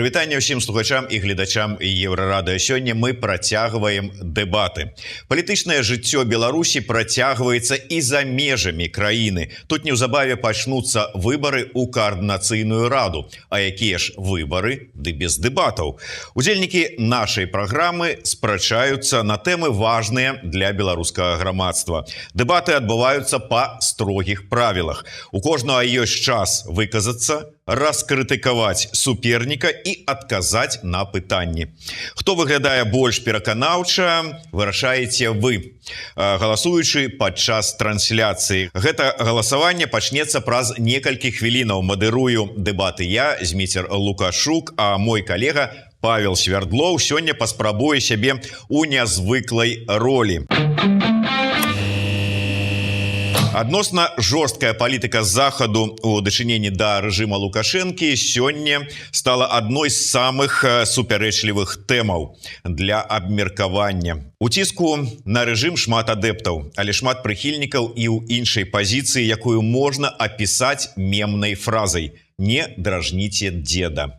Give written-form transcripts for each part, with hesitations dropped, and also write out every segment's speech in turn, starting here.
Прывітанне ўсім слухачам і гледачам Еўрарадыё. Сёння мы працягваем дэбаты. Палітычнае жыццё Беларусі працягваецца і за межамі краіны. Тут неўзабаве пачнуцца выбары ў каардынацыйную раду. А якія ж выбары? Ды без дэбатаў. Удзельнікі нашай праграмы спрачаюцца на тэмы важныя для беларускага грамадства. Дэбаты адбываюцца па строгіх правілах. У кожнага ёсць час выказацца, раскрытыкаваць суперніка і адказаць на пытанні. Хто выглядае больш пераканаўча, вырашаеце вы, галасуючы падчас трансляцыі. Гэта галасаванне пачнецца праз некалькі хвілінаў. Мадырую дэбаты я, Зміцер Лукашук, а мой калега Павел Свердлоў сёння паспрабуе сябе ў нязвыклай ролі. Адносна жорсткая палітыка захаду ў дачыненні да рэжыма Лукашэнкі сёння стала адной з самых супярэчлівых тэмаў для абмеркавання. У ціску на рэжым шмат адэптаў, але шмат прыхільнікаў і ў іншай пазіцыі, якую можна апісаць мемнай фразай «Не дражніце деда».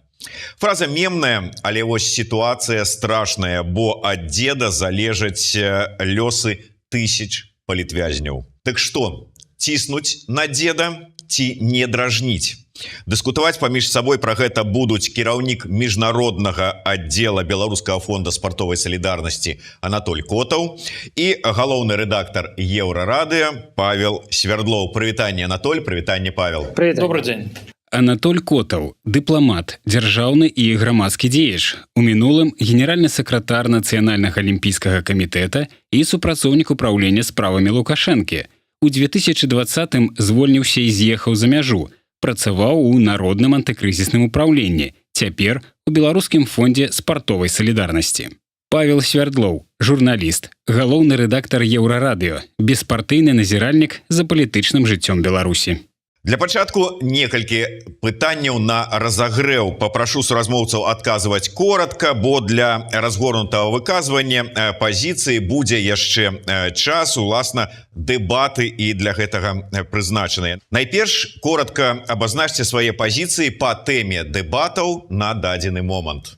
Фраза мемная, але вось сітуацыя страшная, бо ад деда залежаць лёсы тысяч палітвязняў. Так што, ціснуць на деда ці не дражніць? Дыскутаваць паміж сабой пра гэта будуць кіраўнік міжнароднага аддзела Беларускага фонда спартовай салідарнасці Анатоль Котаў і галоўны рэдактар Еўрарадыё Павел Свердлоў. Прывітанне, Анатоль, прывітанне, Павел. Добрый дзень. Анатоль Котаў, дыпламат, дзяржаўны і грамадскі дзеяч. У мінулым генеральны сакратар Нацыянальнага алімпійскага камітэта і супрацоўнік управлення справамі Лукашэнкі. У 2020-м звольніўся і з'ехаў за мяжу. Працаваў у Народным антыкрызісным управленні. Цяпер у Беларускім фондзе спартовай салідарнасці. Павел Свердлоў, журналіст, галоўны рэдактар Еўрарадыё, беспартыйны назіральнік за палітычным жыццём Беларусі. Для пачатку некалькі пытанняў на разагрэў. Папрашу суразмоўцаў адказваць коратка, бо для разгорнутага выказвання пазіцыі будзе яшчэ час, уласна, дэбаты і для гэтага прызначаныя. Найперш, коратка абазначце свае пазіцыі па тэме дэбатаў на дадзены момант.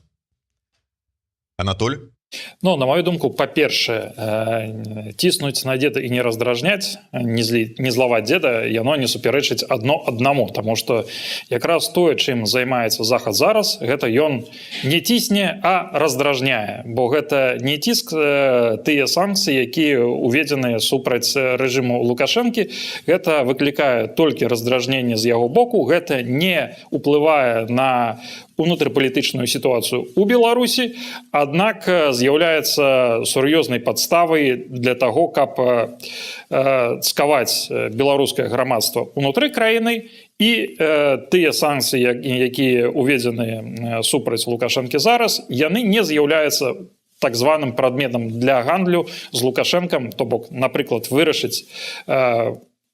Анатоль? Ну, на мою думку, па-першае, ціснуць на деда і не раздражняць, не злаваць деда, яно не супярэчыць адно аднаму, таму што якраз тое, чым займаецца захад зараз, гэта ён не цісне, а раздражняе, бо гэта не ціск тыя санкцыі, якія уведзеныя супраць рэжыму Лукашэнкі, гэта выклікае толькі раздражненне з яго боку, гэта не ўплывае на унутрыпалітычную сітуацыю ў Беларусі, аднак з'яўляецца сур'ёзнай падставай для таго, каб цкаваць беларускае грамадства ўнутры краіны і тыя санкцыі, якія уведзены супраць Лукашэнкі зараз, яны не з'яўляюцца так званым прадметам для гандлю з Лукашэнкам, то бок, напрыклад, вырашыць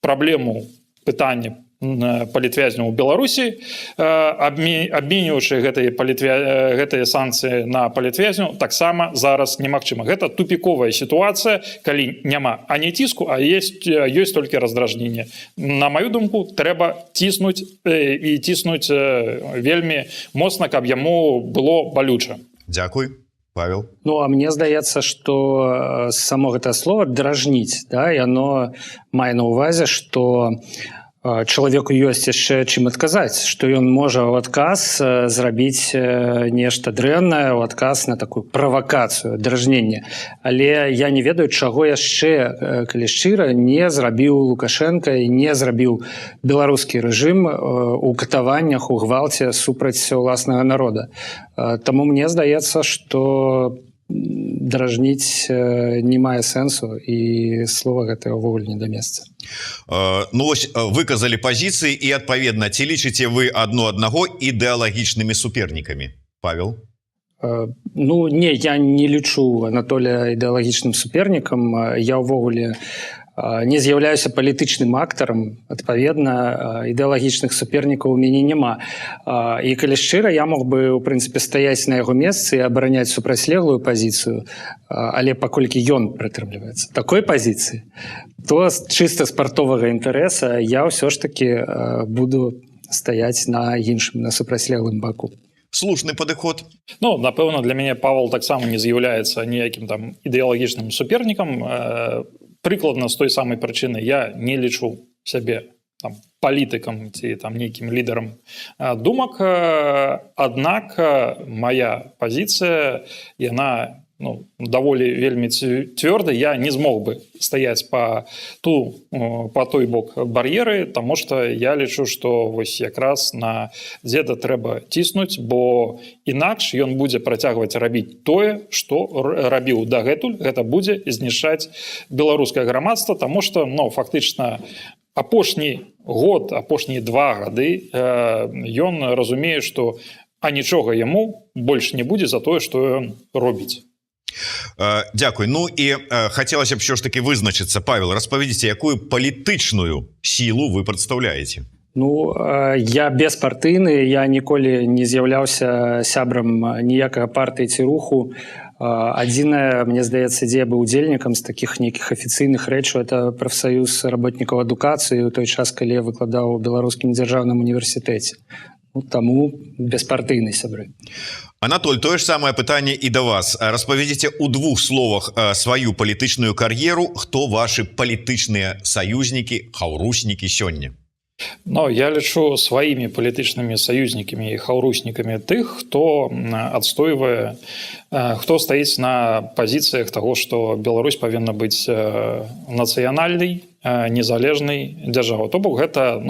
праблему пытання палітвязняў у Беларусі, абменьваючы гэтыя санкцыі на палітвязняў, таксама зараз немагчыма. Гэта тупіковая сітуацыя, калі няма ані ціску, а ёсць толькі раздражненне. На маю думку, трэба ціснуць і ціснуць вельмі моцна, каб яму было балюча. Дзякуй. Павел? Ну, а мне здаецца, што само гэта слова «дражніць», да, яно мае на ўвазе, што чалавеку ёсць яшчэ чым адказаць, што ён можа ў адказ зрабіць нешта дрэннае, ў адказ на такую правакацыю, дражненне. Але я не ведаю, чаго яшчэ, калі шчыра, не зрабіў Лукашэнка і не зрабіў беларускі рэжым у катаваннях, у гвалце супраць уласнага народа. Таму мне здаецца, што дражніць не мае сэнсу і слова гэтае ўвогуле не да месца. Ну вось выказалі пазіцыі і адпаведна, ці лічыце вы адно аднаго ідэалагічнымі супернікамі? Павел? Ну не, я не лічу Анатолія ідэалагічным супернікам. Я ўвогуле не з'яўляюся палітычным актарам, адпаведна, ідэалагічных супернікаў у мяне няма. І калі шчыра, я мог бы, у прынцыпе, стаяць на яго месцы і абараняць супрацьлеглую пазіцыю, але паколькі ён прытрымліваецца такой пазіцыі, то чыста спартовага інтарэса я ўсё ж таки буду стаяць на іншым, на супрацьлеглым баку. слушны падыход. Ну, напэўна, для мяне Павел таксама не з'яўляецца ніякім там ідэалагічным супернікам. Прыкладна з той самай прычыны я не лічу сябе там палітыкам ці там нейкім лідарам думак. Аднак моя пазіцыя, яна даволі вельмі цвёрда. Я не змог бы стаяць по той бок бар'еры, таму што я лічу, што вось якраз на дзеда трэба ціснуць, бо інакш ён будзе працягваць рабіць тое, што рабіў дагэтуль. Гэта будзе знішчаць беларускае грамадства, таму што фактычна апошні год, апошнія 2 гады ён разумее, што нічога яму больш не будзе за тое, што ён робіць. Дякую. Ну і хацелася б що ж таки вызначыцца. Павел, распавядзіце, якую палітычную сілу вы прадстаўляеце? Ну, я беспартыйны, я ніколі не з'яўляўся сябрам ніякага партыі ці руху. Адзінае, мне здаецца, дзе я быў удзельнікам з такіх нейкіх афіцыйных рэчаў, это прафсаюз работнікаў адукацыі ў той час, калі я выкладаў у Беларускім дзяржаўным універсітэце. Таму беспартыйны, сябры. Анатоль, тое ж самае пытанне і да вас. Распавядзіце ў 2 словах сваю палітычную кар'еру, хто вашы палітычныя саюзнікі, хаўруснікі сёння? Я лічу сваімі палітычнымі саюзнікамі і хаўруснікамі тых, хто адстойвае, хто стаіць на пазіцыях таго, што Беларусь павінна быць нацыянальнай, незалежнай дзяржавай. То бок гэта,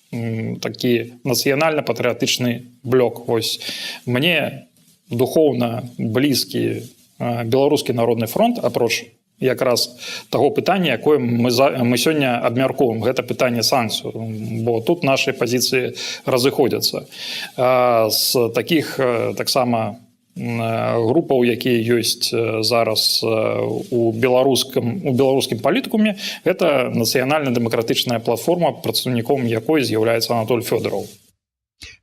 такі нацыянальна-патрыятычны блок. Вось мне духоўна блізкі Беларускі народны фронт, апроч якраз таго пытання, якое мы сёння абмяркоўваем, гэта пытанне санкцыю, бо тут нашы пазіцыі разыходзяцца. З такіх таксама групаў, якія ёсць зараз у беларускім палітыкуме, гэта нацыянальна-дэмакратычная платформа, прадстаўніком якой з'яўляецца Анатоль Фёдораў.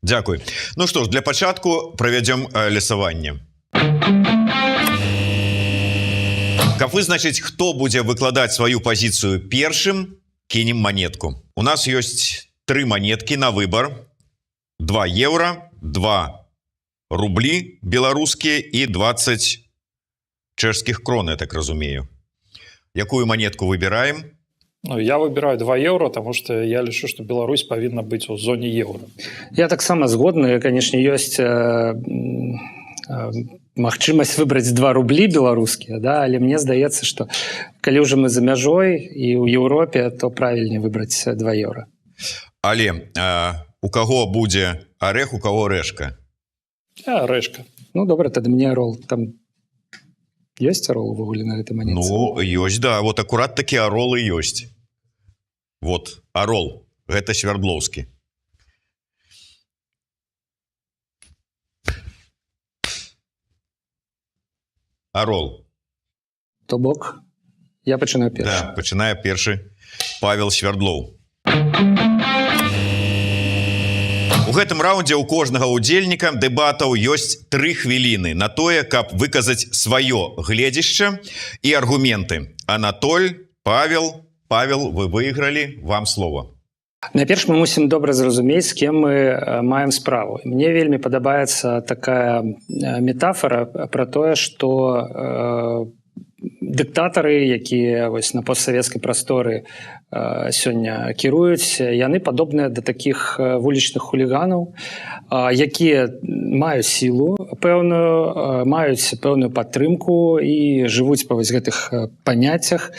Дякую. Ну што ж, для пачатку правядзём лёсаванне. Каб вызначыць, хто будзе выкладаць сваю пазіцыю першым, кінем манетку. У нас ёсць 3 манеткі на выбар. 2 еўра, 2 рублі беларускія і 20 чэшскіх крон, я так разумею. Якую манетку выбіраем? Я выбіраю 2 еўра, таму што я лічу, што Беларусь павінна быць у зоне еўра. Я таксама згодны, канешне, ёсць магчымасць выбраць 2 рублі беларускія, але мне здаецца, што калі ўжо мы за мяжой і ў Еўропе, то правільней выбраць 2 еўра. Але у каго будзе арэх, у каго рэшка? Рэшка. Добра, тады мне арол. Там ёсць арол увогуле на гэтай манетцы? Ёсць, да. Вот акурат такі арол і ёсць. Вот, арол. Гэта Свердлоўскі. Арол. То бок, я пачынаю першы. Да, пачынае першы Павел Свердлоў. У гэтым раўндзе ў кожнага удзельніка дэбатаў ёсць 3 хвіліны на тое, каб выказаць сваё гледзішча і аргументы. Анатоль, Павел, вы выйгралі, вам слова. Найперш мы мусім добра зразумець, з кем мы маем справу. Мне вельмі падабаецца такая метафора пра тое, што дыктатары, якія вось на постсавецкай прасторы сёння кіруюць, яны падобныя да такіх вулічных хуліганаў, якія маюць сілу пэўную, маюць пэўную падтрымку і жывуць па вось гэтых паняццях,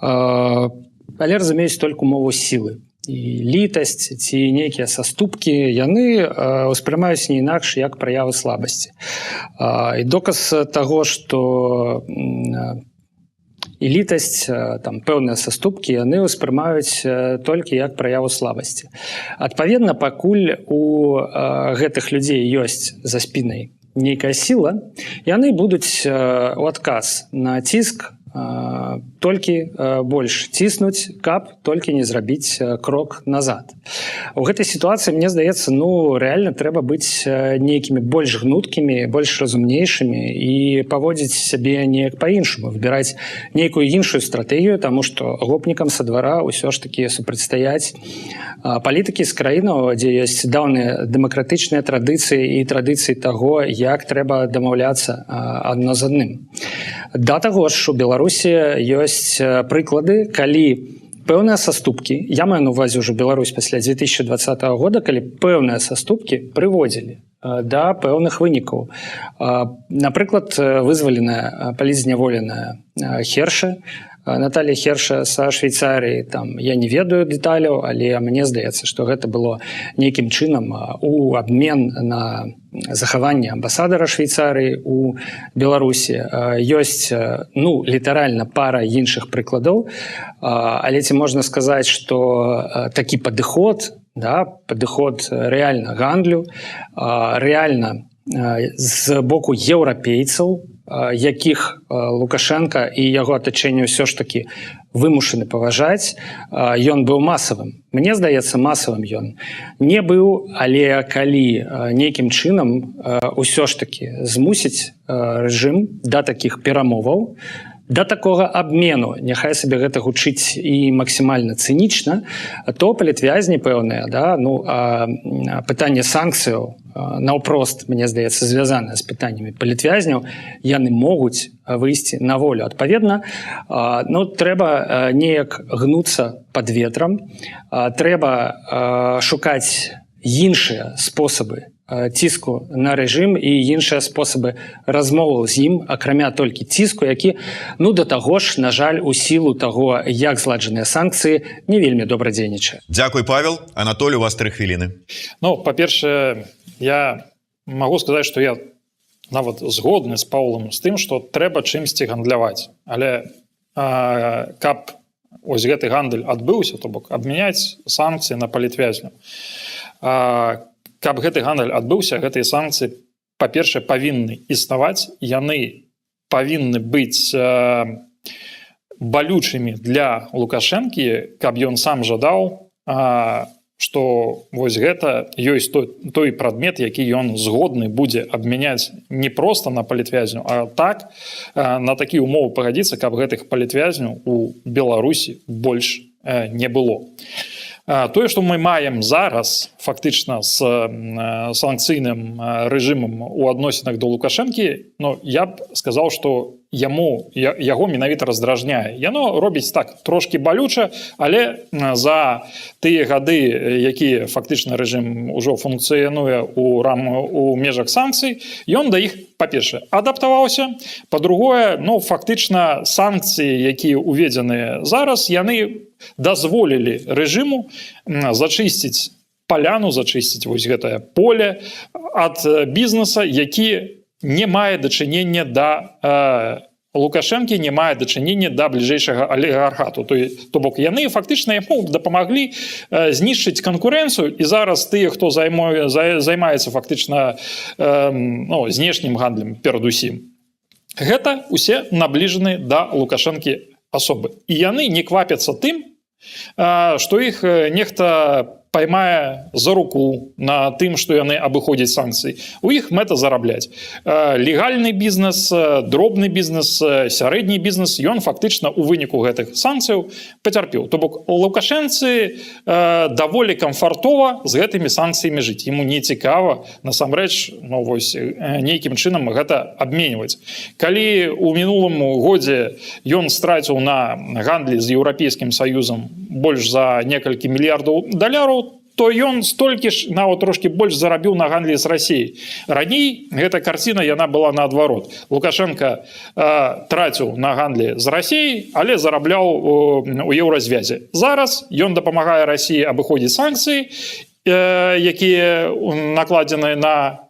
але разумеюць толькі мову сілы. І літасць ці нейкія саступкі, яны ўспрымаюць не інакш, як праявы слабасці. І доказ таго, што і літасць, там, пэўныя саступкі, яны ўспрымаюць толькі як праяву слабасці. Адпаведна, пакуль у гэтых людзей ёсць за спінай нейкая сіла, яны будуць у адказ на ціск толькі больш ціснуць, каб толькі не зрабіць крок назад. У гэтай сітуацыі, мне здаецца, рэальна трэба быць нейкімі больш гнуткімі, больш разумнейшымі і паводзіць сябе неяк па-іншаму, выбіраць нейкую іншую стратэгію, таму што гопнікам са двара ўсё ж такі супрацьстаяць палітыкі з краінаў, дзе ёсць даўныя дэмакратычныя традыцыі і традыцыі таго, як трэба дамаўляцца адно з адным. Да таго ж, у Беларусі ёсць прыклады, калі пэўныя саступкі, я маю на увазе ўжо Беларусь пасля 2020 года, калі пэўныя саступкі прыводзілі да пэўных вынікаў. Напрыклад, вызваленая палітзняволеная Херша, Наталья Херша са Швейцарыі, там я не ведаю дэталяў, але мне здаецца, што гэта было нейкім чынам у абмен на захаванне амбасадара Швейцарыі у Беларусі. Ёсць, літаральна пара іншых прыкладаў, але ці можна сказаць, што такі падыход, падыход рэальна гандлю, рэальна з боку еўрапейцаў, якіх Лукашенко і яго атачэнне ўсё ж такі вымушаны паважаць, ён быў масавым. Мне здаецца, масавым ён не быў, але калі нейкім чынам ўсё ж такі змусіць рэжым да такіх перамоваў, да такога абмену, няхай сабе гэта гучыць і максімальна цынічна, то палітвязні пэўныя, пытанне санкцыяў наўпрост, мне здаецца, звязанае з пытаннямі палітвязняў, яны могуць выйсці на волю. Адпаведна, трэба неяк гнуцца пад ветрам, трэба шукаць іншыя спосабы ціску на рэжым і іншыя спосабы размоваў з ім, акрамя толькі ціску, які, да таго ж, на жаль, у сілу таго, як зладжаныя санкцыі, не вельмі добра дзейнічае. Дзякуй, Павел. Анатолий, у вас 3 хвіліны. Па-першае, я магу сказаць, што я нават згодны з Паўлам з тым, што трэба чымсьці гандляваць. Але каб ось гэты гандаль адбыўся, то бок абмяняць санкцыі на палітвязняў, каб гэты гандаль адбыўся, гэтыя санкцыі, па-першае, павінны існаваць, яны павінны быць балючымі для Лукашэнкі, каб ён сам жадаў, што вось гэта ёсць той прадмет, які ён згодны будзе абмяняць не проста на палітвязню, а так, на такія ўмовы пагадзіцца, каб гэтых палітвязняў у Беларусі больш не было. Тое, што мы маем зараз фактычна з санкцыйным рэжымам у адносінах да Лукашэнкі, я б сказаў, што яго менавіта раздражняе. Яно робіць так трошкі балюча, але за тыя гады, якія фактычна рэжым ужо функцыянуе у межах санкцый, ён да іх, па-першае, адаптаваўся, па-другое, фактычна санкцыі, якія уведзены зараз, яны дазволілі рэжыму зачысціць паляну, зачысціць вось гэтае поле ад бізнеса, які не мае дачынення да Лукашэнкі, не мае дачынення да бліжэйшага алігархату. То бок яны фактычна яму дапамаглі знішчыць канкурэнцыю, і зараз тыя, хто займаецца фактычна знешнім гандлем перадусім, гэта усе набліжаны да Лукашэнкі асобы. І яны не квапяцца тым, што іх нехта паймае за руку на тым, што яны абыходзяць санкцыі. У іх мэта зарабляць. Легальны бізнес, дробны бізнес, сярэдні бізнес, ён фактычна у выніку гэтых санкцыяў пацярпеў. То бок лукашэнцы даволі камфартова з гэтымі санкцыямі жыць. Яму не цікава, насамрэч, нейкім чынам гэта абменьваць. Калі ў мінулым годзе ён страціў на гандлі з Еўрапейскім Саюзам больш за некалькі мільярдаў даляраў, то ён столькі ж, нават трошкі больш зарабіў на гандлі з Расіяй. Раней гэта карціна, яна была наадварот. Лукашенко траціў на гандлі з Расіяй, але зарабляў у еўразвязе. Зараз ён дапамагае Расіі абыходзіць санкцыі, якія накладзены на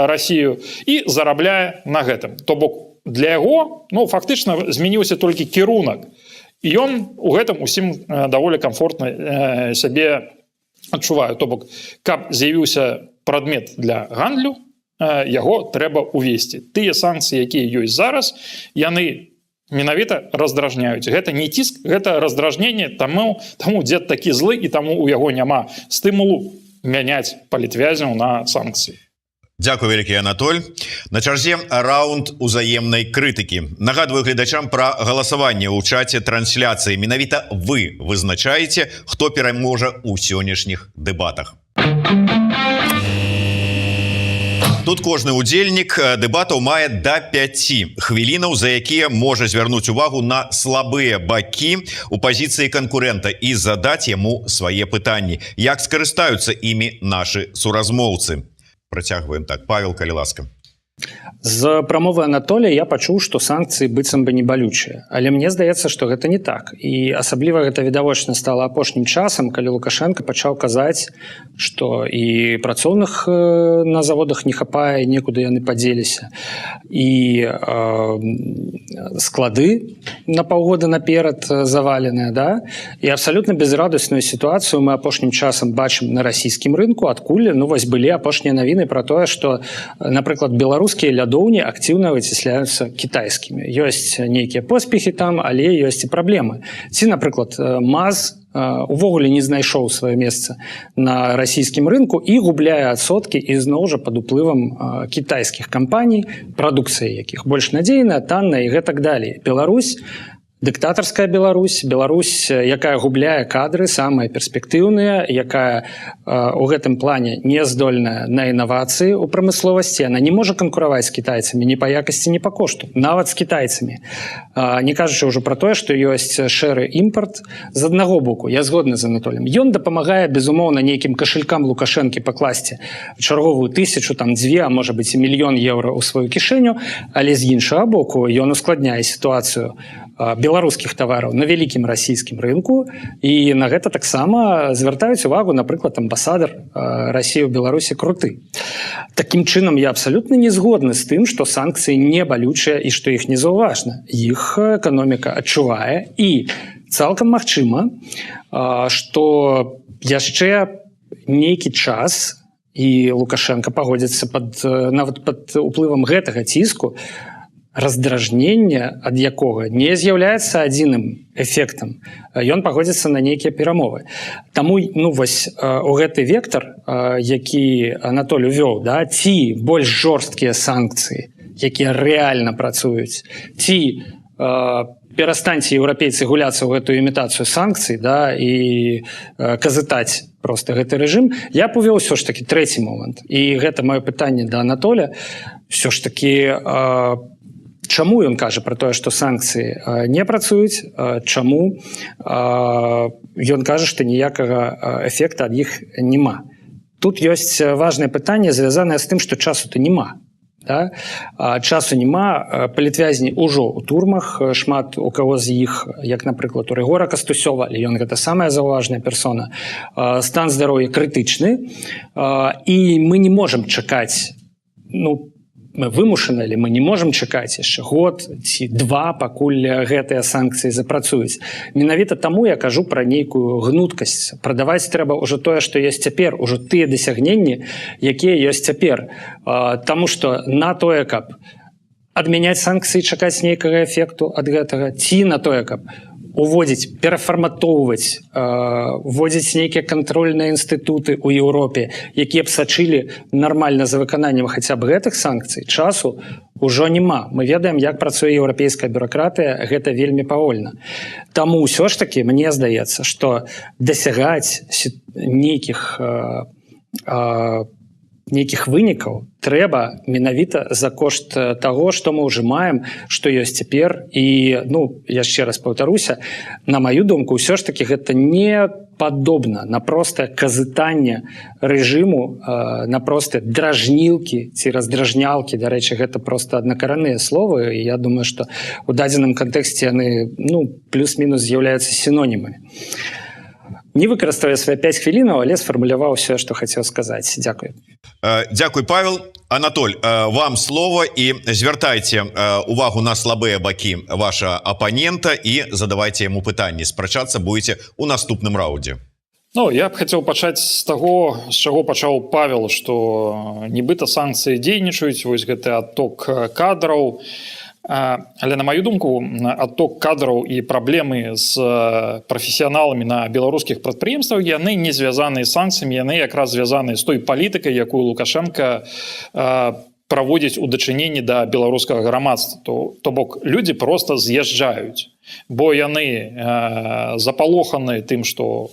Расію, і зарабляе на гэтым. То бок для яго, фактычна змяніўся толькі кірунак. І ён у гэтым усім даволі камфортна сябе адчуваю. То бок, каб з'явіўся прадмет для гандлю, яго трэба увесці. Тыя санкцыі, якія ёсць зараз, яны менавіта раздражняюць. Гэта не ціск, гэта раздражненне таму дзед такі злы і таму у яго няма стымулу мяняць палітвязняў на санкцыі. Дзякуй вялікі, Анатоль. На чарзе раунд узаемнай крытыкі. Нагадваю гледачам пра галасаванне ў чаце трансляцыі. Менавіта вы вызначаеце, хто пераможа ў сённяшніх дэбатах. Тут кожны удзельнік дэбатаў мае да 5 хвілінаў, за якія можа звярнуць увагу на слабыя бакі у пазіцыі канкурэнта і задаць яму свае пытанні. Як скарыстаюцца імі нашы суразмоўцы? Працягваем так. Павел, калі ласка. З прамовы Анатолія я пачуў, што санкцыі быццам бы не балючыя. Але мне здаецца, што гэта не так. І асабліва гэта відавочна стала апошнім часам, калі Лукашенко пачаў казаць, што і працоўных на заводах не хапае, некуды яны падзеліся. І склады на паўгода наперад заваленыя, да? І абсалютна безрадасную сітуацыю мы апошнім часам бачым на расійскім рынку, адкуль вось былі апошнія навіны пра тое, што, напрыклад, беларускія лядоўні актыўна выцісляюцца кітайскімі. Ёсць нейкія поспехі там, але ёсць і праблемы. Ці, напрыклад, МАЗ увогуле не знайшоў сваё месца на расійскім рынку і губляе адсоткі ізноў жа пад уплывам кітайскіх кампаній, прадукцыя якіх больш надзейная, танная і гэтак далей. Беларусь, дыктатарская Беларусь, Беларусь, якая губляе кадры, самыя перспектыўныя, якая у гэтым плане не здольная на інавацыі ў прамысловасці, она не можа канкураваць з кітайцамі ні па якасці, ні па кошту, нават з кітайцамі. Не кажучы ўжо пра тое, што ёсць шэры імпарт з аднаго боку. Я згодны з Анатолем. Ён дапамагае, безумоўна, нейкім кашелькам Лукашэнкі пакласці чарговую 1000, там 2, а можа быць і мільён еўра ў сваю кішэню, але з іншага боку ён ускладняе сітуацыю беларускіх тавараў на вялікім расійскім рынку, і на гэта таксама звяртаюць увагу, напрыклад, амбасадар Расіі ў Беларусі Круты. Такім чынам, я абсалютна не згодны з тым, што санкцыі не балючыя і што іх не заўважна. Іх эканоміка адчувае, і цалкам магчыма, што яшчэ нейкі час і Лукашенко пагодзіцца нават пад уплывам гэтага ціску, раздражнення, ад якога не з'яўляецца адзіным эфектам, ён пагодзіцца на нейкія перамовы. Таму вось у гэты вектар, які Анатоль увёў, да, ці больш жорсткія санкцыі, якія рэальна працуюць, ці перастаньце еўрапейцы гуляцца ў гэтую імітацыю санкцый, да, і казытаць просто гэты рэжым, я б увёў ўсё ж такі трэці момант. І гэта маё пытанне да Анатоля. Ўсё ж такі чаму ён кажа пра тое, што санкцыі не працуюць, чаму ён кажа, што ніякага эфекта ад іх няма. Тут ёсць важнае пытанне, звязанае з тым, што часу-то няма. Да? Часу няма, палітвязні ўжо ў турмах, шмат у каго з іх, як, напрыклад, у Рыгора Кастусёва, але ён гэта самая заўважная персона, стан здароўя крытычны, і мы не можам чакаць, мы вымушаны, але мы не можам чакаць яшчэ год ці 2, пакуль гэтыя санкцыі запрацуюць. Менавіта таму я кажу пра нейкую гнуткасць. Прадаваць трэба ўжо тое, што ёсць цяпер, ужо тыя дасягненні, якія ёсць цяпер. Таму што на тое, каб адмяняць санкцыі, чакаць нейкага эфекту ад гэтага, ці на тое, каб уводзіць, перафарматоўваць, вводзіць нейкія кантрольныя інстытуты ў Еўропе, якія б сачылі нармальна за выкананнем хаця б гэтых санкцый, часу ўжо няма. Мы ведаем, як працуе еўрапейская бюракратыя, гэта вельмі павольна. Таму ўсё ж такі, мне здаецца, што дасягаць нейкіх вынікаў трэба менавіта за кошт таго, што мы ўжо маем, што ёсць цяпер. І, яшчэ раз паўтаруся, на маю думку, ўсё ж такі гэта не падобна на простае казытанне рэжыму, на простыя дражнілкі ці раздражнялкі. Дарэчы, гэта проста аднакаранныя словы, і я думаю, што ў дадзеным кантэксце яны, плюс-мінус з'яўляюцца сінонімамі. Не выкарыстаю свае 5 хвілінаў, але сфармуляваў все, што хацеў сказаць. Дзякуй. Дзякуй, Павел. Анатоль, вам слово, і звяртайце увагу на слабыя бакі ваша апанента і задавайце яму пытанні. Спрачацца будзеце ў наступным раўндзе. Я б хацеў пачаць з таго, з чаго пачаў Павел, што нібыта санкцыі дзейнічаюць, вось гэты адток кадраў. Але на маю думку, адток кадраў і праблемы з прафесіяналамі на беларускіх прадпрыемствах яны не звязаны з санкцыямі, яны якраз звязаны з той палітыкай, якую Лукашенко праводзіць у дачыненні да беларускага грамадства. То бок людзі проста з'язджаюць, бо яны запалоханы тым, што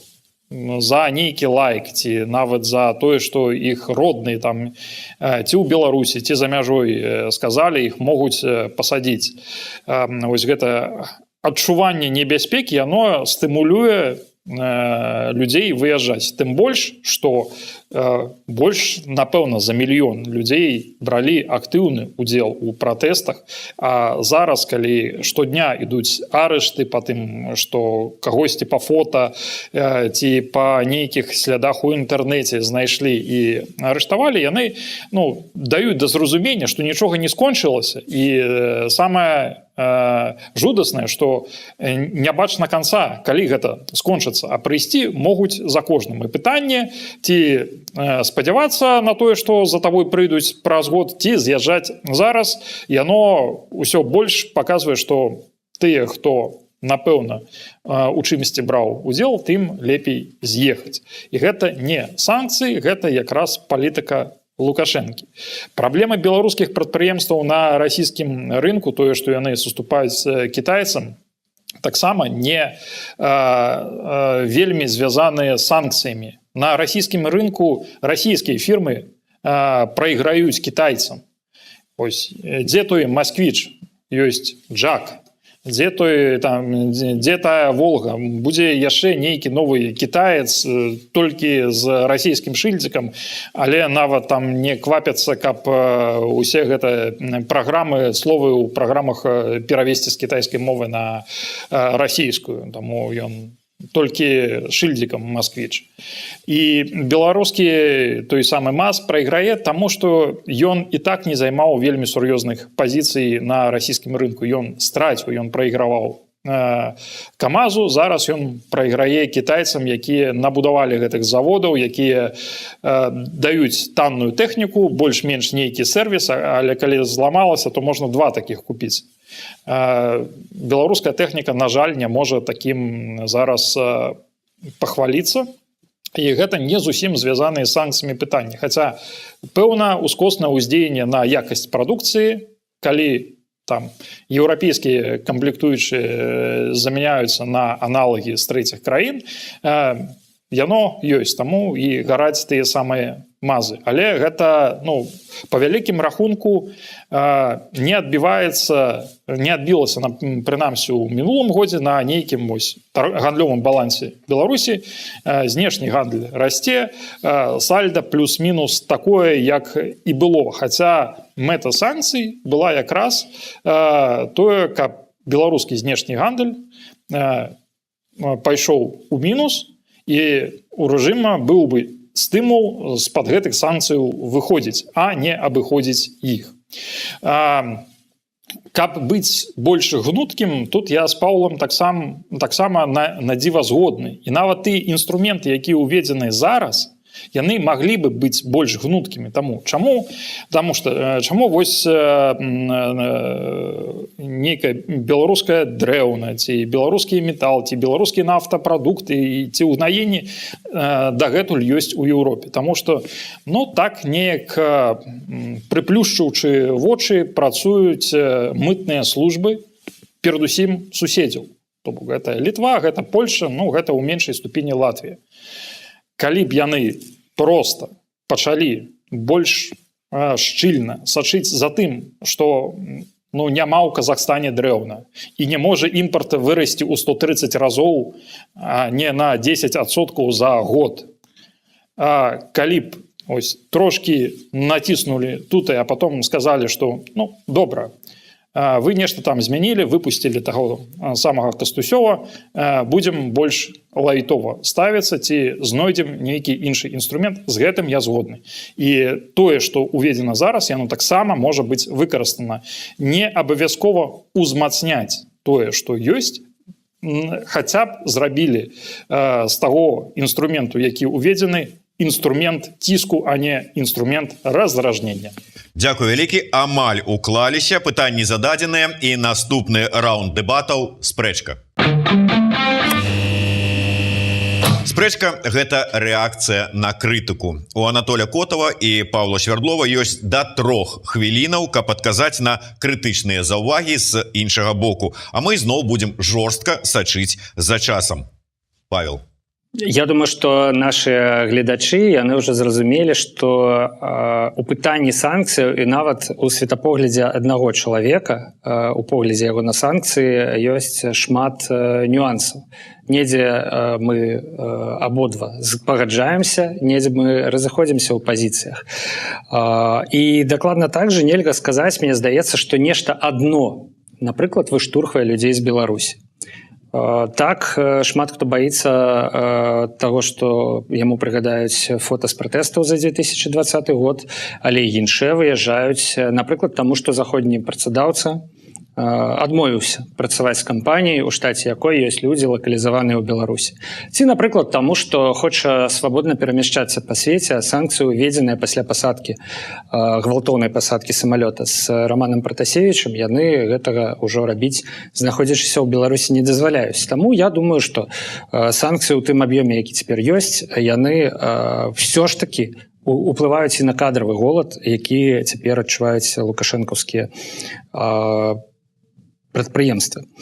за нейкі лайк ці нават за тое, што іх родныя там ці ў Беларусі, ці за мяжой сказалі, іх могуць пасадзіць. Вось гэта адчуванне небяспекі, яно стымулюе людзей выязджаць. Тым больш, што больш, напэўна, за мільён людзей бралі актыўны удзел у пратэстах, а зараз, калі штодня ідуць арышты па тым, што кагосьці па фота ці па нейкіх слядах у інтэрнэце знайшлі і арыштавалі, яны даюць да зразумення, што нічога не скончылася, і самае жудаснае, што не бачна канца, калі гэта скончыцца, а прыйсці могуць за кожным. І пытанне, ці спадзявацца на тое, што за табой прыйдуць праз год, ці з'язджаць зараз, яно ўсё больш паказвае, што тыя, хто напэўна у чымсьці браў удзел, тым лепей з'ехаць. І гэта не санкцыі, гэта якраз палітыка Лукашэнкі. Праблема беларускіх прадпрыемстваў на расійскім рынку, тое, што яны саступаюць кітайцам, таксама не вельмі звязаныя з санкцыямі. На расійскім рынку расійскія фірмы прайграюць кітайцам. Ось, дзе той Москвіч, ёсць Джак, дзе тая Волга, будзе яшчэ нейкі новы кітаец толькі з расійскім шыльдзікам, але нават там не квапяцца, каб усе гэта праграмы, словы ў праграмах перавесці з кітайскай мовы на расійскую, таму ён толькі шыльдзікам Москвіч. І беларускі той самы МАЗ прайграе, таму што ён і так не займаў вельмі сур'ёзных пазіцый на расійскім рынку. Ён страціў, ён прайграваў КамАЗу, зараз ён прайграе кітайцам, якія набудавалі гэтых заводаў, якія даюць танную тэхніку, больш-менш нейкі сервіс, але калі зламалася, то можна два такіх купіць. Беларуская тэхніка, на жаль, не можа такім зараз пахваліцца, і гэта не зусім звязаныя з санкцыямі пытанні. Хаця, пэўна, ускоснае ўздзеянне на якасць прадукцыі, калі там еўрапейскія камплектуючыя замяняюцца на аналагі з трэціх краін, яно ёсць, таму і гараць тыя самыя МАЗы. Але гэта, па вялікім рахунку, не адбілася, прынамсі, у мінулым годзе на нейкім гандлёвым балансе Беларусі. Знешні гандаль расце, сальда плюс-мінус такое, як і было. Хаця мэта санкцый была якраз тое, каб беларускі знешні гандаль пайшоў у мінус, і у рэжыма быў бы стымул з-пад гэтых санкцыяў выходзіць, а не абыходзіць іх. Каб быць больш гнуткім, тут я з Паўлам таксама на дзіва згодны. І нават тыя інструменты, якія ўведзены зараз, яны маглі бы быць больш гнуткімі. Чаму? Чаму вось нейкая беларуская дрэўна, ці беларускі метал, ці беларускія нафтапрадукты, ці ўгнаенні дагэтуль ёсць у Еўропе. Таму што, так неяк прыплюшчыўчы вочы працуюць мытныя службы, перадусім суседзяў. То бок гэта Літва, гэта Польша, гэта ў меншай ступені Латвія. Калі б яны проста пачалі больш шчыльна сачыць за тым, што няма ў Казахстане дрэўна, і не можа імпарт вырасці ў 130 разоў, а не на 10% за год. Калі б трошкі націснулі тут, а потом сказалі, што добра, вы нешта там змянілі, выпусцілі таго самага Кастусёва, будзем больш лайтова ставіцца, ці знойдзем нейкі іншы інструмент. З гэтым я згодны. І тое, што ўведзена зараз, яно таксама можа быць выкарыстана. Не абавязкова узмацняць тое, што ёсць, хаця б зрабілі з таго інструменту, які ўведзены, інструмент ціску, а не інструмент раздражнення. Дзякуй вялікі, амаль уклаліся, пытанні зададзеныя і наступны раунд дэбатаў спрэчка. Спрэчка – гэта рэакцыя на крытыку. У Анатоля Котова і Павла Свярдлова ёсць да 3 хвілінаў, каб адказаць на крытычныя заўвагі з іншага боку. А мы зноў будзем жорстка сачыць за часам. Павел. Я думаю, што нашы гледачы, яны ўжо зразумелі, што у пытанні санкцыяў і нават у светапоглядзе аднаго чалавека, у поглядзе яго на санкцыі, ёсць шмат нюансаў. Недзе мы абодва пагаджаемся, недзе мы разыходзімся ў пазіцыях. І дакладна так жа нельга сказаць, мне здаецца, што нешта адно, напрыклад, выштурхвае людзей з Беларусі. Так, шмат хто баіцца таго, што яму прыгадаюць фота з пратэстаў за 2020 год, але іншыя выязджаюць, напрыклад, таму, што заходні працадаўца адмовіўся працаваць з кампаніяй, у штаце якой ёсць людзі, лакалізаваныя ў Беларусі. Ці, напрыклад, таму, што хоча свабодна перамяшчацца па свеце, а санкцыі, уведзеныя пасля пасадкі, гвалтоўнай пасадкі самалёта з Романам Пратасевічам, яны гэтага ўжо рабіць, знаходзячыся ў Беларусі, не дазваляюць. Таму я думаю, што санкцыі ў тым аб'ёме, які цяпер ёсць, яны ўсё ж такі уплываюць і на кадравы голад, які цяпер адчуваюць лукашэнкаўскія прадпрыемствы.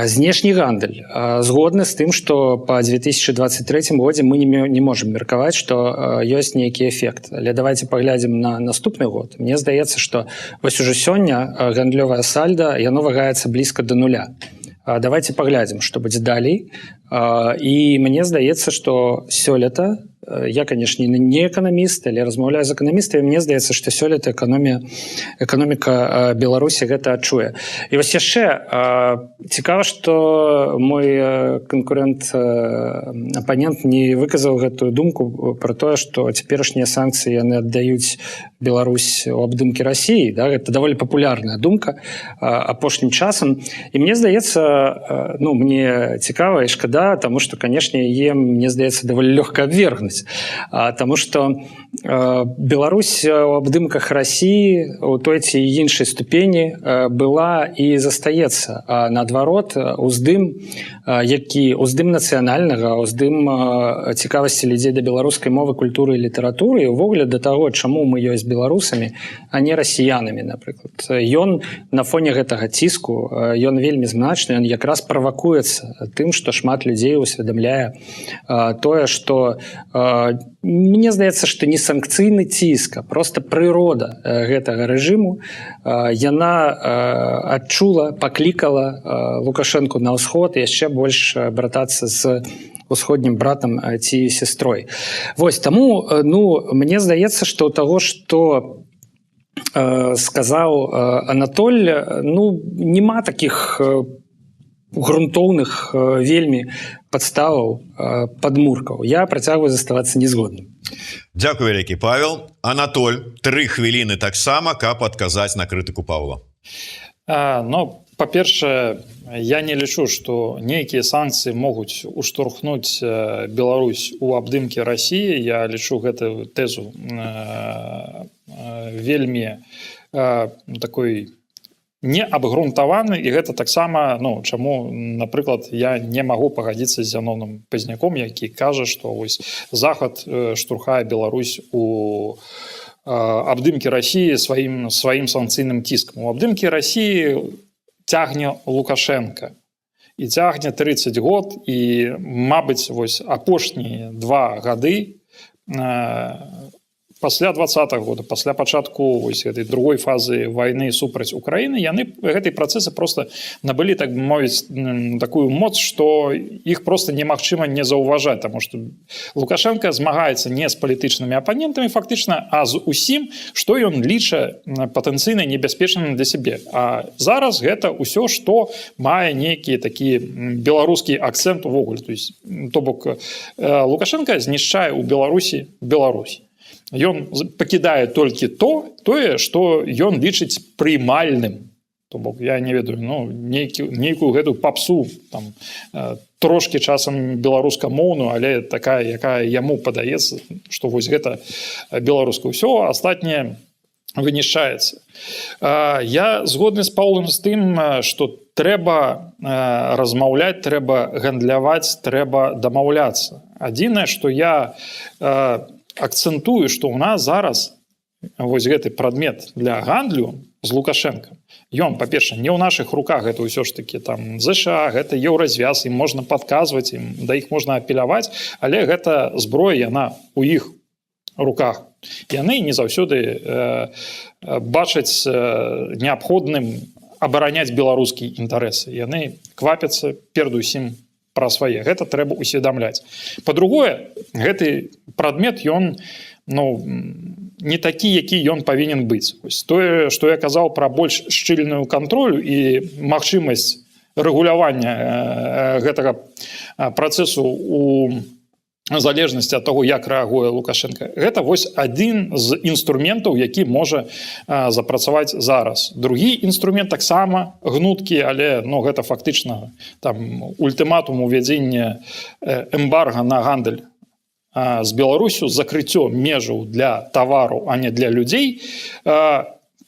Знешні гандаль. Згодны з тым, што па 2023 годзе мы не можам меркаваць, што ёсць нейкі эфект. Але давайте паглядзім на наступны год. Мне здаецца, што вось ужо сёння гандлёвае сальда, яно вагаецца блізка да нуля. Давайте паглядзім, што будзе далей. І мне здаецца, што сёлета, я, конечно, не эканаміст, але размаўляю з эканамістамі, мне здаецца, што сёлета эканоміка Беларусі гэта адчуе. І вось яшчэ цікава, што мой канкурэнт, апанент не выказаў гэтую думку пра тое, што цяперашнія санкцыі яны аддаюць Беларусь у абдымкі Расіі. Да? Гэта даволі папулярная думка апошнім часам. І мне здаецца, мне цікава і шкада, таму што, канешне, яе, мне здаецца, даволі лёгка абвергнуць. Таму што Беларусь у абдымках Расіі у той ці іншай ступені была і застаецца. А наадварот, уздым нацыянальнага, уздым цікавасці людзей да беларускай мовы, культуры і літаратуры, і ўвогуле да таго, чаму мы ёсць беларусамі, а не расіянамі, напрыклад. Ён на фоне гэтага ціску, ён вельмі значны, ён якраз правакуецца тым, што шмат людзей усведамляе тое, што мне здаецца, што не санкцыйны ціск, а проста прырода гэтага рэжыму, яна адчула, паклікала Лукашэнку на ўсход і яшчэ больш братацца з усходнім братам ці сястрой. Вось, таму, мне здаецца, што таго, што сказаў Анатоль, нема такіх грунтоўных вельмі падставаў, падмуркаў. Я працягваю заставацца незгодным. Дзякуй вялікі, Павел. Анатоль, 3 хвіліны таксама, каб адказаць на крытыку Павла. Па-першае, я не лічу, што нейкія санкцыі могуць уштурхнуць Беларусь у абдымкі Расіі. Я лічу гэтую тэзу вельмі такой неабгрунтаваны, і гэта таксама, чаму, напрыклад, я не магу пагадзіцца з Зяноном Пазняком, які кажа, што вось Захад штурхае Беларусь у абдымкі Расіі сваім санкцыйным ціскам. У абдымкі Расіі цягне Лукашенка. І цягне 30 год, і, мабыць, вось апошнія 2 гады пасля 20-го года, пасля пачатку вось гэтай другой фазы вайны супраць Украіны, яны гэтай працэсы проста набылі, так бы мовіць, такую моц, што іх проста немагчыма не заўважаць, таму што Лукашенко змагаецца не з палітычнымі апанентамі фактычна, а з усім, што ён ліча патэнцыйна небяспечным для сябе. А зараз гэта ўсё, што мае нейкі такі беларускі акцэнт увогуле. То бок Лукашенко знішчае ў Беларусі Беларусь. Ён пакідае толькі тое, што ён лічыць прымальным То бок я не ведаю, ну, нейкую гэтую папсу там трошки часам беларускамоўную, але такая, якая яму падаецца, што вось гэта беларускае. Ўсё астатняе вынішчаецца. Я згодны з Паўлам з тым, што трэба размаўляць, трэба гандляваць, трэба дамаўляцца. Адзінае, што я акцэнтую, што ў нас зараз вось гэты прадмет для гандлю з Лукашэнкам, ён, па-перша, не ў нашых руках, гэта ўсё ж такі там ЗША, гэта еўразвяз, ім можна падказваць, да іх можна апеляваць, але гэта зброя, яна ў іх руках. Яны не заўсёды бачаць неабходным абараняць беларускія інтарэсы. Яны квапяцца перадусім пра свае. Гэта трэба усведамляць. Па-другое, гэты прадмет, ён, ну, не такі, які ён павінен быць. Ось тое, што я казаў пра больш шчыльную кантролю і магчымасць рэгулявання гэтага працэсу у залежнасці ад таго, як рэагуе Лукашенко. Гэта вось адзін з інструментаў, які можа запрацаваць зараз. Другі інструмент таксама гнуткі, але ну, гэта фактычна там ультыматум увядзення эмбарга на гандаль з Беларусю, закрыццё межаў для тавару, а не для людзей,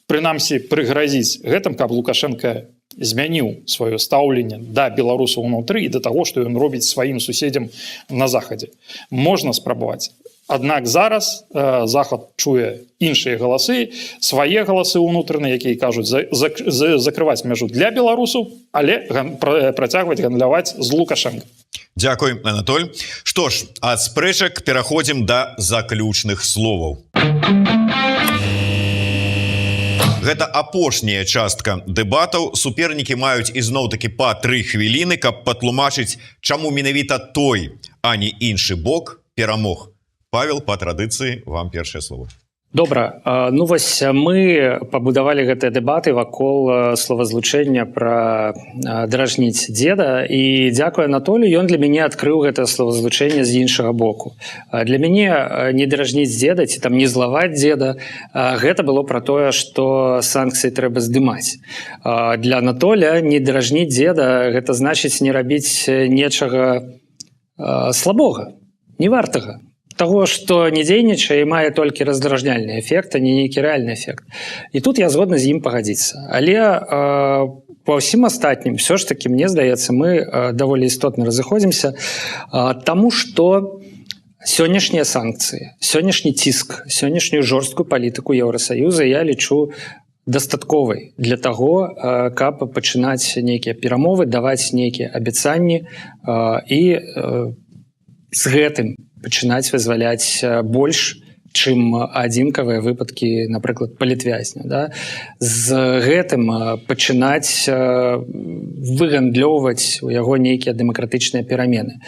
прынамсі прыгразіць гэтым, каб Лукашенко змяніў сваё стаўленне да беларусаў унутры і да таго, што ён робіць сваім суседзям на захадзе. Можна спрабаваць. Аднак зараз Захад чуе іншыя галасы, свае галасы ўнутраныя, якія кажуць закрываць мяжу для беларусаў, але працягваць гандляваць з Лукашенко. Дзякуй, Анатоль. Што ж, ад спрэчак пераходзім да заключных словаў. Гэта апошняя частка дэбатаў. Супернікі маюць ізноў-такі па 3 хвіліны, каб патлумачыць, чаму менавіта той, а не іншы бок перамог. Павел, па традыцыі, вам першае слово. Добра, ну вось мы пабудавалі гэтыя дэбаты вакол словазлучэння пра дражніць дзеда, і дзякуй Анатолю, ён для мяне адкрыў гэтае словазлучэнне з іншага боку. Для мяне не дражніць дзеда ці там не злаваць дзеда, гэта было пра тое, што санкцыі трэба здымаць. Для Анатоля не дражніць дзеда гэта значыць не рабіць нечага слабога, не вартага. Таго, што не дзейнічае і мае толькі раздражняльны эфект, а не нейкі рэальны эфект. І тут я згодна з ім пагадзіцца. Але па ўсім астатнім, все ж таки, мне здаецца, мы даволі істотна разыходзімся, таму што сённяшнія санкцыі, сённяшні ціск, сённяшнюю жорсткую палітыку Еўрасаюза я лічу дастатковай для таго, каб пачынаць нейкія перамовы, даваць нейкія абяцанні і з гэтым пачынаць вызваляць больш, чым адзінкавыя выпадкі, напрыклад, палітвязня. Да? З гэтым пачынаць выгандлёўваць у яго нейкія дэмакратычныя перамены.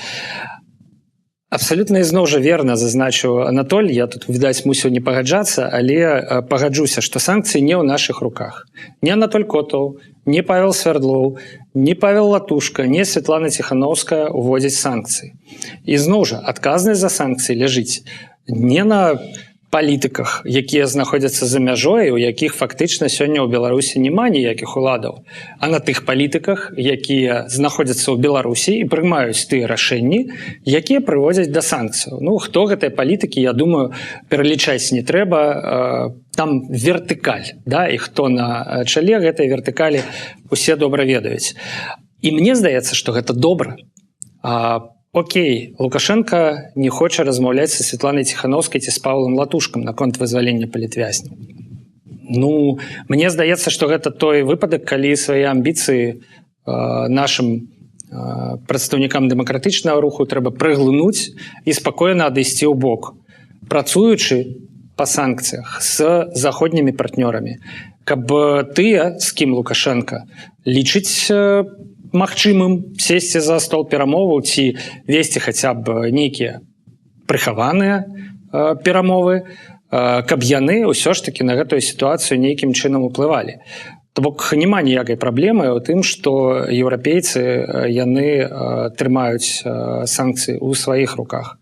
Абсалютна ізноў жа верна зазначыў Анатоль, я тут, відаць, мусіў не пагаджацца, але пагаджуся, што санкцыі не ў нашых руках. Не Анатоль Котаў, не Павел Свердлоў, не Павел Латушка, не Светлана Тихановская уводзяць санкцыі. І зноў жа, адказнасць за санкцыі ляжыць не на палітыках, якія знаходзяцца за мяжой, у якіх фактычна сёння ў Беларусі няма ніякіх уладаў, а на тых палітыках, якія знаходзяцца ў Беларусі і прымаюць тыя рашэнні, якія прыводзяць да санкцыяў. Ну, хто гэтыя палітыкі, я думаю, пералічаць не трэба, там вертыкаль, да, і хто на чале гэтай вертыкалі, усе добра ведаюць. І мне здаецца, што гэта добра. Окей, Лукашенко не хоча размаўляць са Светланай Тихановскай ці з Павлом Латушкам наконт вызвалення палітвязняў. Ну, мне здаецца, што гэта той выпадак, калі свае амбіцыі нашым прадстаўнікам дэмакратычнага руху трэба прыглынуць і спакойна адысці ў бок, працуючы па санкцыях з заходнімі партнёрамі, каб тыя, з кім Лукашенко лічыць магчымым сесці за стол перамоваў ці весці хаця б нейкія прыхаваныя перамовы, каб яны ўсё ж такі на гэтую сітуацыю нейкім чынам уплывалі. То бок няма ніякай праблемы ў тым, што еўрапейцы яны трымаюць санкцыі ў сваіх руках.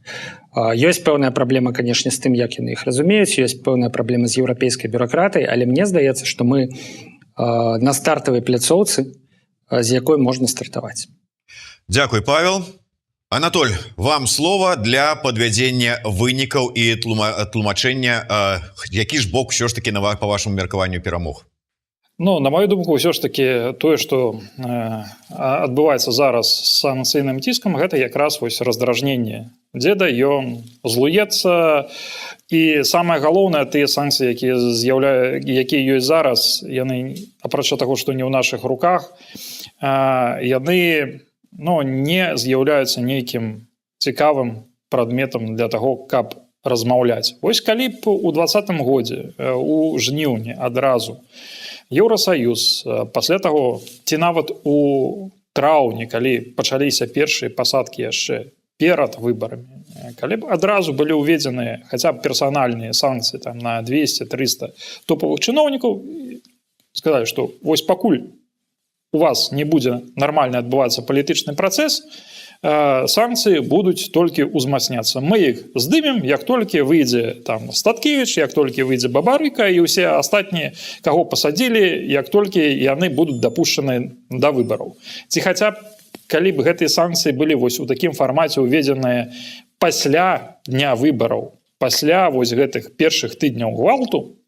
Ёсць пэўная праблема, канешне, з тым, як яны іх разумеюць, ёсць пэўная праблема з еўрапейскай бюракратыяй, але мне здаецца, што мы на стартавай пляцоўцы, з якой можна стартаваць. Дзякуй, Павел. Анатоль, вам слово для подвядзення вынікаў і тлумачэння, які ж бок ўсё ж таки по вашаму меркаванню перамог? Ну, на мою думку, ўсё ж таки тое, што адбываецца зараз з санкцыйным ціскам, гэта якраз вось раздражненне дзеда, ён злуецца, і самае галоўнае, тыя санкцыі, якія ёсць зараз, яны, апрача таго, што не ў нашых руках, яны не з'яўляюцца нейкім цікавым прадметам для таго, каб размаўляць. Вось калі б у 2020 годзе, у жніўні адразу, Еўрасаюз, пасля таго, ці нават у траўні, калі пачаліся першыя пасадкі яшчэ перад выбарамі, калі б адразу былі ўведзеныя хаця б персанальныя санкцыі там, на 200-300 топавых чыноўнікаў, сказалі, што вось пакуль у вас не будзе нармальна адбывацца палітычны працэс, санкцыі будуць толькі ўзмацняцца. Мы іх здымем, як толькі выйдзе там Статкевіч, як толькі выйдзе Бабарыка і ўсе астатнія, каго пасадзілі, як толькі яны будуць дапушчаны да выбараў. Ці хаця б, калі б гэтыя санкцыі былі вось у такім фармаце ўведзеныя пасля дня выбараў, пасля вось гэтых першых тыдняў гвалту,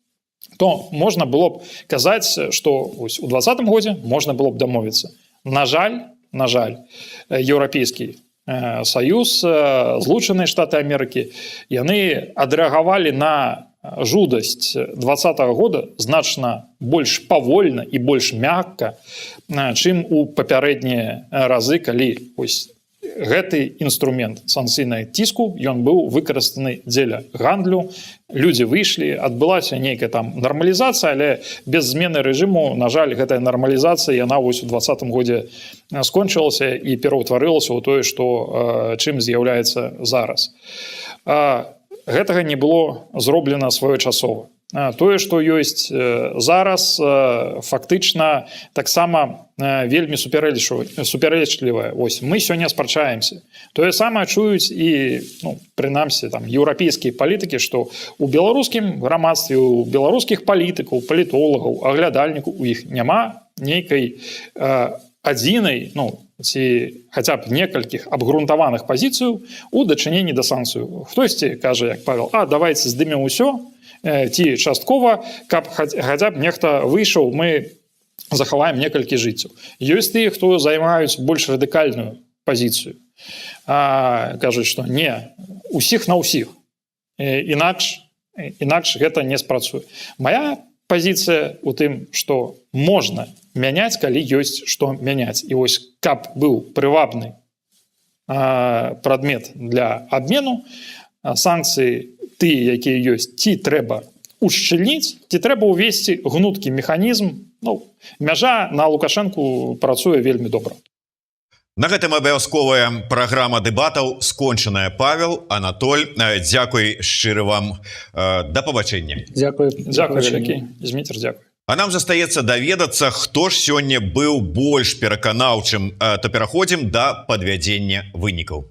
то можна было б казаць, што вось у 2020 годзе можна было б дамовіцца. На жаль, Еўрапейскі Саюз, Злучаныя Штаты Амерыкі, яны адрэагавалі на жудасць 2020 года значна больш павольна і больш мякка, чым у папярэднія разы, калі вось гэты інструмент санкцыйнага ціску, ён быў выкарыстаны дзеля гандлю, людзі выйшлі, адбылася нейкая там нармалізацыя, але без змены рэжыму, на жаль, гэтая нармалізацыя, яна вось у 2020 годзе скончылася і пераўтварылася ў тое, што чым з'яўляецца зараз. Гэтага не было зроблена своечасова. Тое, што ёсць зараз, фактычна таксама вельмі супярэчлівае. Вось мы сёння спрачаемся. Тое самае чуюць і, прынамсі, там еўрапейскія палітыкі, што у беларускім грамадстве, у беларускіх палітыкаў, палітолагаў, аглядальнікаў у іх няма нейкай адзінай, ці хаця б некалькіх абгрунтаваных пазіцыяў у дачыненні да санкцыяў. Хтосьці кажа, як Павел, давайце здымем усё, ці часткова, каб хаця б нехта выйшаў, мы захаваем некалькі жыццяў. Ёсць тыя, хто займаюць больш радыкальную пазіцыю. Кажуць, што не, усіх на ўсіх. Інакш гэта не спрацуе. Мая пазіцыя ў тым, што можна мяняць, калі ёсць што мяняць. І вось каб быў прывабны прадмет для абмену, санкцыі тыя, якія ёсць, ці трэба ушчыльніць, ці трэба ўвесці гнуткі механізм. Мяжа на Лукашэнку працуе вельмі добра. На гэтым абавязковая праграма дэбатаў скончаная. Павел, Анатоль, дзякуй шчыры вам. Да пабачэння. Дзякуй. Дзякуй вялікі. Зміцер, дзякуй. А нам застаецца даведацца, хто ж сёння быў больш пераканаўчым, то пераходзім да падвядзення вынікаў.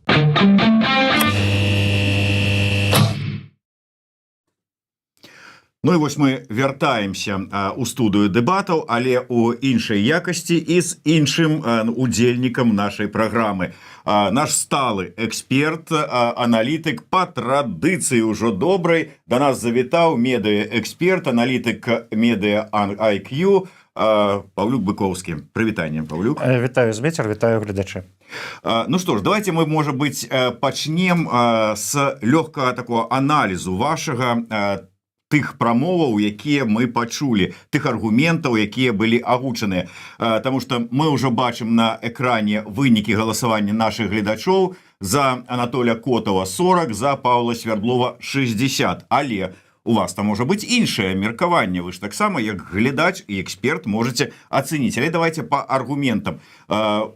Ну і вось мы вяртаемся у студыю дэбатаў, але ў іншай якасці і з іншым удзельнікам нашай праграмы. Наш сталы эксперт, аналітык па традыцыі ўжо добрай, да нас завітаў медыа-эксперт, аналітык медыа IQ, Паўлюк Быкоўскі. Прывітанне, Паўлюк. Вітаю, Зміцер, вітаю гледачы. Ну што ж, давайте мы, можа быць, пачнем з лёгкага такого аналізу вашага тых прамоваў, якія мы пачулі, тых аргументаў, якія былі агучаныя. Таму што мы ўжо бачым на экране вынікі галасавання нашых гледачоў. За Анатоля Котова 40, за Паўла Свярдлова 60. Але у вас там можа быць іншае меркаванне. Вы ж таксама, як глядач і эксперт, можете ацэніць. Але давайте па аргументам.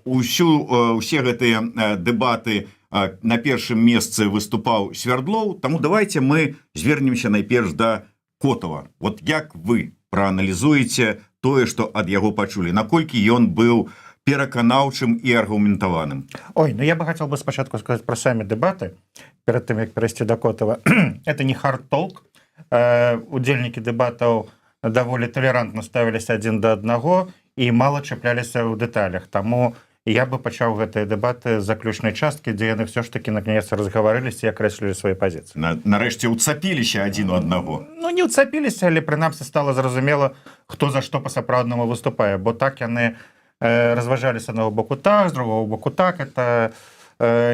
Усе гэтыя дэбаты на першым месцы выступаў Свярдлоў, таму давайте мы звернемся найперш да Котова. Вот як вы прааналізуеце тое, што ад яго пачулі, наколькі ён быў пераканаўчым і аргументаваным? Я бы хотел спачатку сказаць пра самі дэбаты, перад тым, як перайсці да Котова. Это не хард-толк. Удзельнікі дэбатаў даволі талерантна ставіліся адзін да аднаго і мала чапляліся ў дэталях. Таму я бы пачаў гэтыя дэбаты з заключнай часткі, дзе яны все ж таки наконец разгаварыліся і акрэслілі свае пазіцыі. Нарэшце уцапіліся адзін у аднаго. Ну, не ўцапіліся, але прынамсі стала зразумела, хто за што па-сапраўднаму выступае, бо так яны разважалі з аднаго боку так, з другого боку так. Это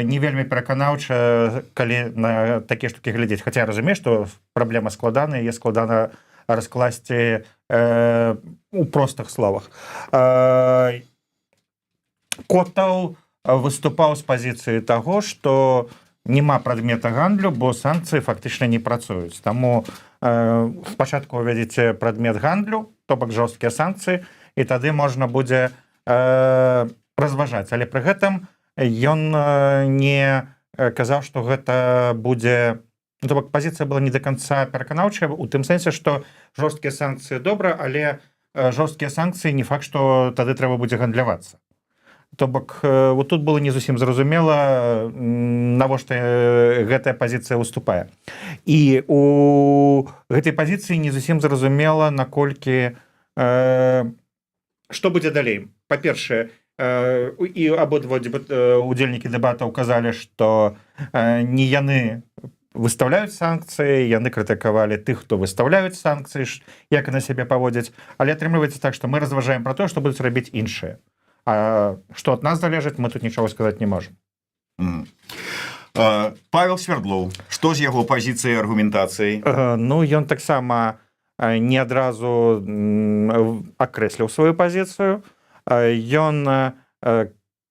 не вельмі пераканаўча, калі на такія штукі глядзець. Хаця я разумею, што праблема складаная, яе складана раскласці у простых словах. Котаў выступаў з пазіцыі таго, што няма прадмета гандлю, бо санкцыі фактычна не працуюць. Таму спачатку увядзіце прадмет гандлю, то бок жорсткія санкцыі, і тады можна будзе разважаць. Але пры гэтым ён не казаў, што гэта будзе... То бок пазіцыя была не да канца пераканаўчая, у тым сэнсе, што жорсткія санкцыі добра, але жорсткія санкцыі не факт, што тады трэба будзе гандлявацца. То бок вот тут было не зусім зразумела, навошта гэтая пазіцыя выступае. І у гэтай пазіцыі не зусім зразумела, наколькі што будзе далей. Па-першае, і абодва удзельнікі дэбатаў казалі, што не яны выставляюць санкцыі, яны крытыкавалі тых, хто выставляюць санкцыі, як на сябе паводзяць, але атрымліваецца так, што мы разважаем пра тое, што будуць рабіць іншыя. А што ад нас залежыць, мы тут нічога сказаць не можам. Павел Свердлоў, што з яго пазіцыяй і аргументацыяй? Ну, ён таксама не адразу акрэсліў сваю пазіцыю. Ён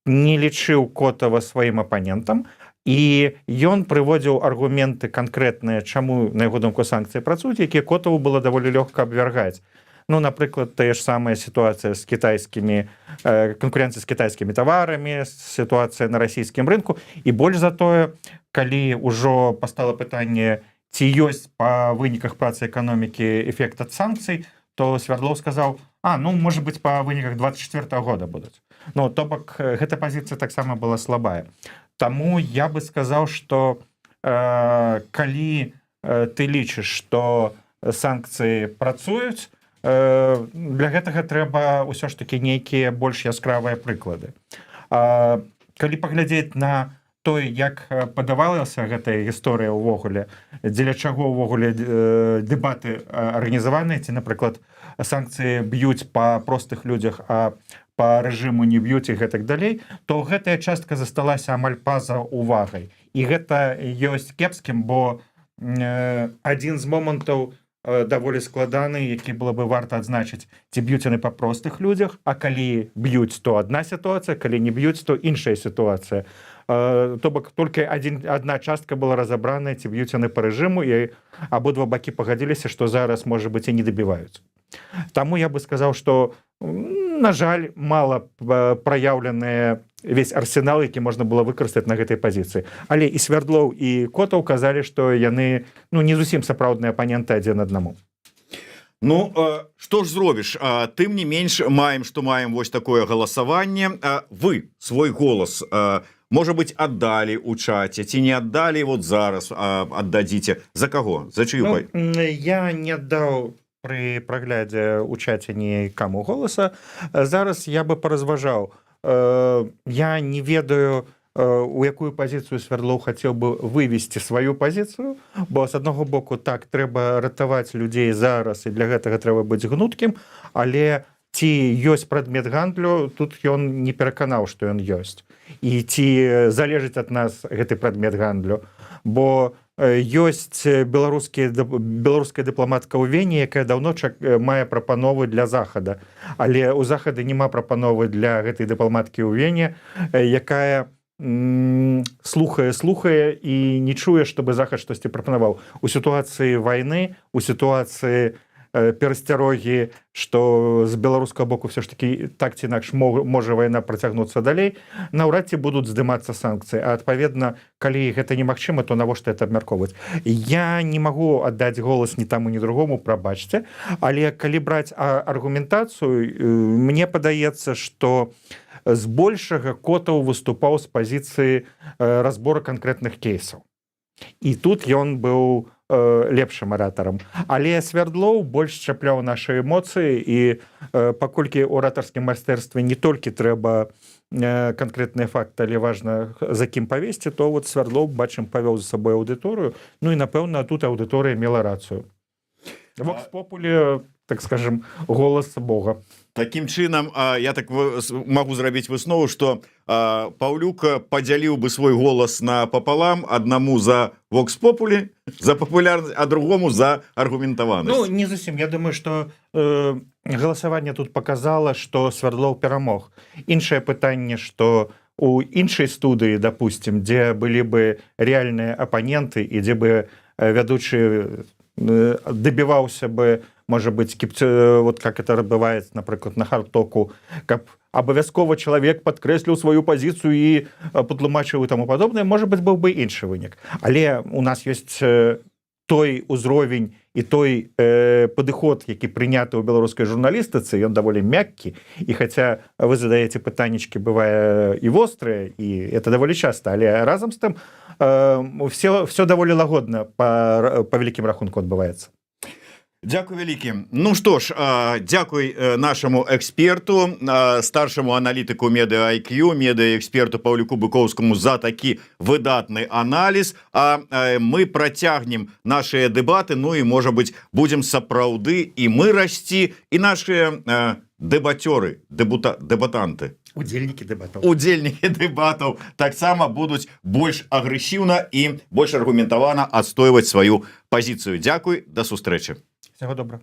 не лічыў Котава сваім апанентам, і ён прыводзіў аргументы канкрэтныя, чаму, на яго думку, санкцыі працуюць, якія Котаву было даволі лёгка абвяргаць. Ну, напрыклад, тая ж самая сітуацыя з кітайскімі, канкурэнцыя з кітайскімі таварамі, сітуацыя на расійскім рынку. І больш за тое, калі ўжо пастала пытанне, ці ёсць па выніках працы эканомікі эфект ад санкцый, то Свердлоў сказаў, ну, можа быць, па выніках 24-го года будуць. Ну, то бок, гэта пазіцыя таксама была слабая. Таму я бы сказаў, што калі ты лічыш, што санкцыі працуюць, для гэтага трэба ўсё ж такі нейкія больш яскравыя прыклады. Калі паглядзець на тое, як падавалася гэтая гісторыя ўвогуле, дзеля чаго ўвогуле дэбаты арганізаваныя, ці, напрыклад, санкцыі б'юць па простых людзях, а па рэжыму не б'юць і гэтак далей, то гэтая частка засталася амаль па-за увагай. І гэта ёсць кепскім, бо адзін з момантаў даволі складаны, які было бы варта адзначыць, ці б'юць яны па простых людзях, а калі б'юць, то адна сітуацыя, калі не б'юць, то іншая сітуацыя. То бок толькі адна частка была разабраная, ці б'юць яны па рэжыму, і абодва бакі пагадзіліся, што зараз, можа быць, і не дабіваюць. Таму я бы сказаў, што, на жаль, мала праяўленыя весь арсенал, які можна было выкарыстаць на гэтай пазіцыі. Але і Свердлоў, і Котаў казалі, што яны не зусім сапраўдныя апаненты адзін аднаму. Ну, што ж зробіш? Тым не менш, маем, што маем вось такое галасаванне. Вы свой голас, можа быць, аддалі ў чаце, ці не аддалі, вот зараз аддадзіце. За каго? За чыю? Я не аддаў пры праглядзе ў чаце нікаму голаса. Зараз я бы паразважаў. Я не ведаю, у якую пазіцыю Свердлоў хацеў бы вывесці сваю пазіцыю, бо з аднаго боку так, трэба ратаваць людзей зараз, і для гэтага трэба быць гнуткім, але ці ёсць прадмет гандлю, тут ён не пераканаў, што ён ёсць. І ці залежыць ад нас гэты прадмет гандлю, бо ёсць беларуская дыпламатка ў Вене, якая даўно мае прапановы для Захада. Але ў Захады няма прапановы для гэтай дыпламаткі ў Вене, якая слухае і не чуе, чтобы Захад штосьці прапанаваў. У сітуацыі вайны, у сітуацыі перасцярогі, што з беларускага боку все ж таки так ці інакш можа вайна працягнуцца далей, наўрад ці будуць здымацца санкцыі. А адпаведна, калі гэта немагчыма, то навошта это абмяркоўваць? Я не магу аддаць голас ні таму, ні другому, прабачце, але калі браць аргументацыю, мне падаецца, што збольшага Котаў выступаў з пазіцыі разбора канкрэтных кейсаў. І тут ён быў лепшым аратарам, але Свярдлоў больш чапляў нашы эмоцыі, і паколькі ў аратарскім майстэрстве не толькі трэба канкрэтныя факты, але важна за кім павесці, то вот Свярдлоў, бачым, павёў за сабой аўдыторыю, ну і напэўна тут аўдыторыя мела рацыю. Вокс популі, так скажем, голас Бога. Такім чынам, я так магу зрабіць выснову, што Паўлюк падзяліў бы свой голас напапалам, аднаму за Вокс популі, за папулярнасць, а другому за аргументаванасць. Ну, не зусім. Я думаю, што галасаванне тут показала, што Свярдлоў перамог. Іншае пытанне, што у іншай студыі, допустим, дзе былі бы рэальныя апаненты і дзе бы вядучы добиваўся бы, можа быць, вот как это адбываецца, напрыклад, на Хартоку, каб абавязкова чалавек падкрэсліў сваю пазіцыю і патлумачыў і таму падобнае, можа быць, быў бы іншы вынік. Але у нас ёсць той узровень і той падыход, які прыняты ў беларускай журналістыцы, ён даволі мяккі, і хаця вы задаеце пытаннічкі, бывае і вострыя, і это даволі часта, але разам з тым все даволі лагодна па вялікім рахунку адбываецца. Дзякуй вялікі. Ну што ж, дзякуй нашаму эксперту, старшаму аналітыку Media IQ, медыаэксперту Паўлюку Быкоўскаму за такі выдатны аналіз. А мы працягнем нашыя дэбаты, ну і, можа быць, будзем сапраўды і мы расці, і нашыя дэбатёры, дэбатанты. Удзельнікі дэбатаў таксама будуць больш агрэсіўна і больш аргументавана адстойваць сваю пазіцыю. Дзякуй, да сустрэчы. Всего доброго.